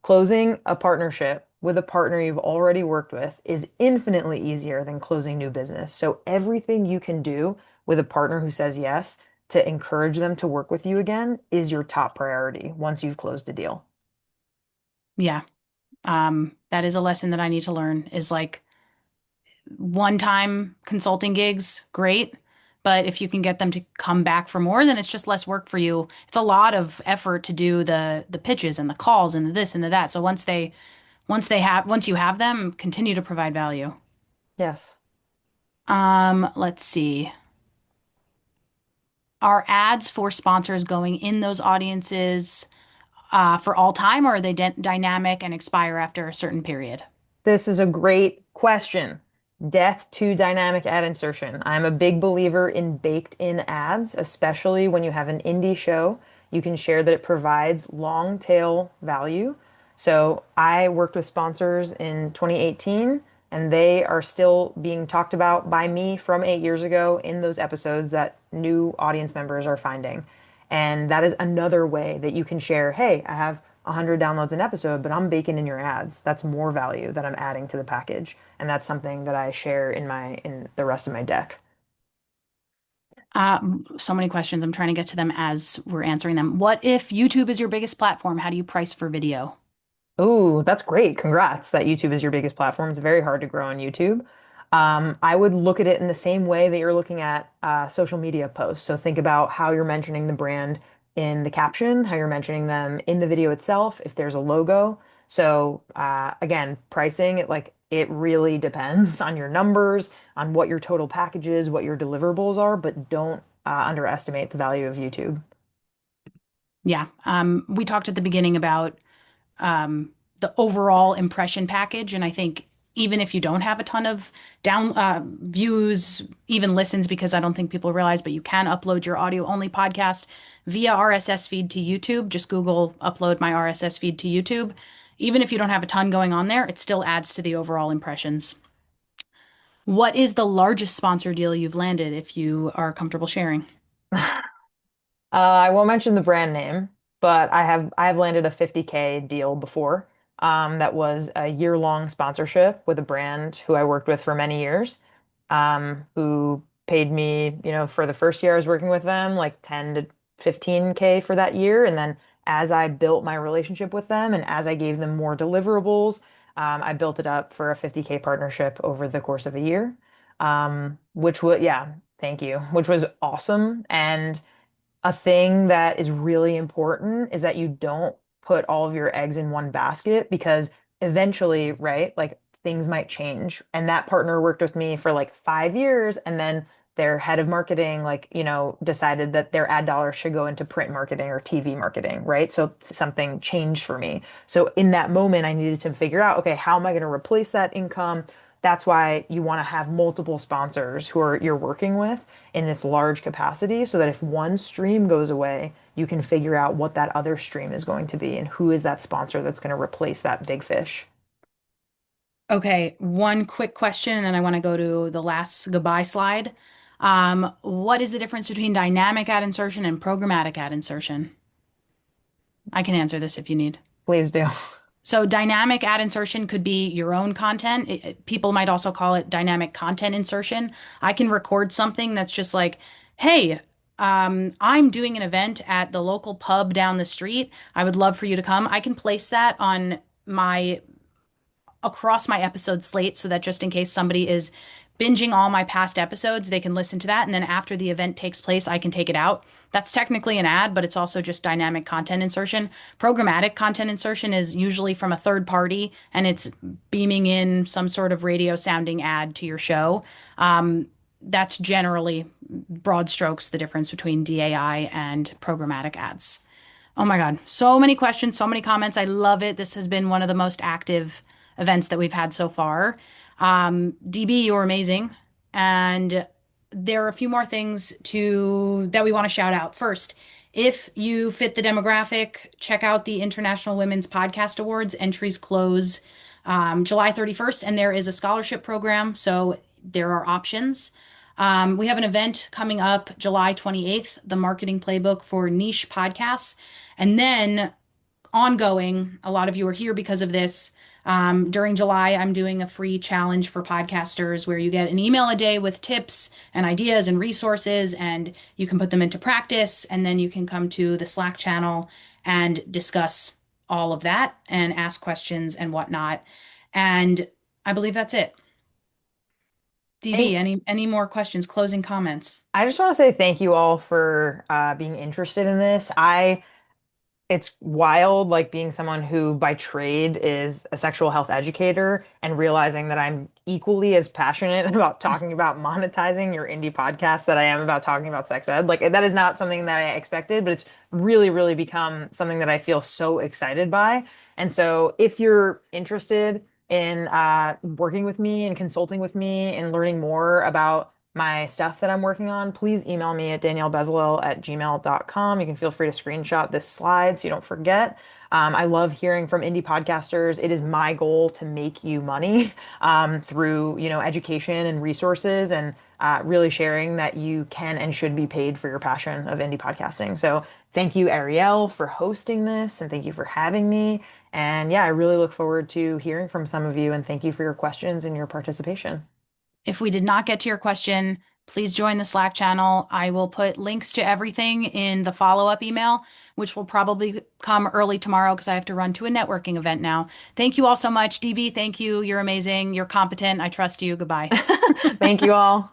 S1: Closing a partnership with a partner you've already worked with is infinitely easier than closing new business. So everything you can do with a partner who says yes to encourage them to work with you again is your top priority once you've closed a deal.
S2: Yeah. That is a lesson that I need to learn is like one-time consulting gigs, great. But if you can get them to come back for more, then it's just less work for you. It's a lot of effort to do the pitches and the calls and the this and the that. So once you have them, continue to provide value.
S1: Yes.
S2: Let's see. Are ads for sponsors going in those audiences for all time, or are they dynamic and expire after a certain period?
S1: This is a great question. Death to dynamic ad insertion. I'm a big believer in baked in ads, especially when you have an indie show. You can share that it provides long tail value. So I worked with sponsors in 2018, and they are still being talked about by me from 8 years ago in those episodes that new audience members are finding. And that is another way that you can share, hey, I have 100 downloads an episode, but I'm baking in your ads. That's more value that I'm adding to the package. And that's something that I share in the rest of my deck.
S2: So many questions. I'm trying to get to them as we're answering them. What if YouTube is your biggest platform? How do you price for video?
S1: Ooh, that's great. Congrats that YouTube is your biggest platform. It's very hard to grow on YouTube. I would look at it in the same way that you're looking at social media posts. So think about how you're mentioning the brand in the caption, how you're mentioning them in the video itself, if there's a logo. So again, pricing, it really depends on your numbers, on what your total package is, what your deliverables are, but don't underestimate the value of YouTube.
S2: Yeah. We talked at the beginning about the overall impression package. And I think even if you don't have a ton of down views, even listens, because I don't think people realize, but you can upload your audio only podcast via RSS feed to YouTube. Just Google upload my RSS feed to YouTube. Even if you don't have a ton going on there, it still adds to the overall impressions. What is the largest sponsor deal you've landed if you are comfortable sharing?
S1: I won't mention the brand name, but I've landed a 50K deal before. That was a year-long sponsorship with a brand who I worked with for many years, who paid me, for the first year I was working with them, like 10 to 15K for that year. And then as I built my relationship with them and as I gave them more deliverables, I built it up for a 50K partnership over the course of a year. Which was, yeah, thank you, which was awesome. And a thing that is really important is that you don't put all of your eggs in one basket because eventually, right, like things might change. And that partner worked with me for like 5 years, and then their head of marketing, like, decided that their ad dollars should go into print marketing or TV marketing, right? So something changed for me. So in that moment, I needed to figure out, okay, how am I going to replace that income? That's why you want to have multiple sponsors who are you're working with in this large capacity so that if one stream goes away, you can figure out what that other stream is going to be and who is that sponsor that's going to replace that big fish.
S2: Okay, one quick question, and then I want to go to the last goodbye slide. What is the difference between dynamic ad insertion and programmatic ad insertion? I can answer this if you need.
S1: Please do.
S2: So, dynamic ad insertion could be your own content. People might also call it dynamic content insertion. I can record something that's just like, hey, I'm doing an event at the local pub down the street. I would love for you to come. I can place that on my across my episode slate so that just in case somebody is binging all my past episodes, they can listen to that. And then after the event takes place, I can take it out. That's technically an ad, but it's also just dynamic content insertion. Programmatic content insertion is usually from a third party and it's beaming in some sort of radio sounding ad to your show. That's generally broad strokes the difference between DAI and programmatic ads. Oh my God. So many questions, so many comments. I love it. This has been one of the most active events that we've had so far. DB, you're amazing. And there are a few more things that we want to shout out. First, if you fit the demographic, check out the International Women's Podcast Awards. Entries close July 31st, and there is a scholarship program, so there are options. We have an event coming up July 28th, the marketing playbook for niche podcasts. And then ongoing, a lot of you are here because of this. During July, I'm doing a free challenge for podcasters where you get an email a day with tips and ideas and resources, and you can put them into practice. And then you can come to the Slack channel and discuss all of that and ask questions and whatnot. And I believe that's it. DB, any more questions, closing comments?
S1: I just want to say thank you all for being interested in this. It's wild, like being someone who by trade is a sexual health educator and realizing that I'm equally as passionate about talking about monetizing your indie podcast that I am about talking about sex ed. Like that is not something that I expected, but it's really, really become something that I feel so excited by. And so if you're interested in working with me and consulting with me and learning more about my stuff that I'm working on, please email me at daniellebezalel@gmail.com. You can feel free to screenshot this slide so you don't forget. I love hearing from indie podcasters. It is my goal to make you money through, education and resources and really sharing that you can and should be paid for your passion of indie podcasting. So thank you, Ariel, for hosting this and thank you for having me. And yeah, I really look forward to hearing from some of you and thank you for your questions and your participation.
S2: If we did not get to your question, please join the Slack channel. I will put links to everything in the follow-up email, which will probably come early tomorrow because I have to run to a networking event now. Thank you all so much. DB, thank you. You're amazing. You're competent. I trust you. Goodbye.
S1: Thank you all.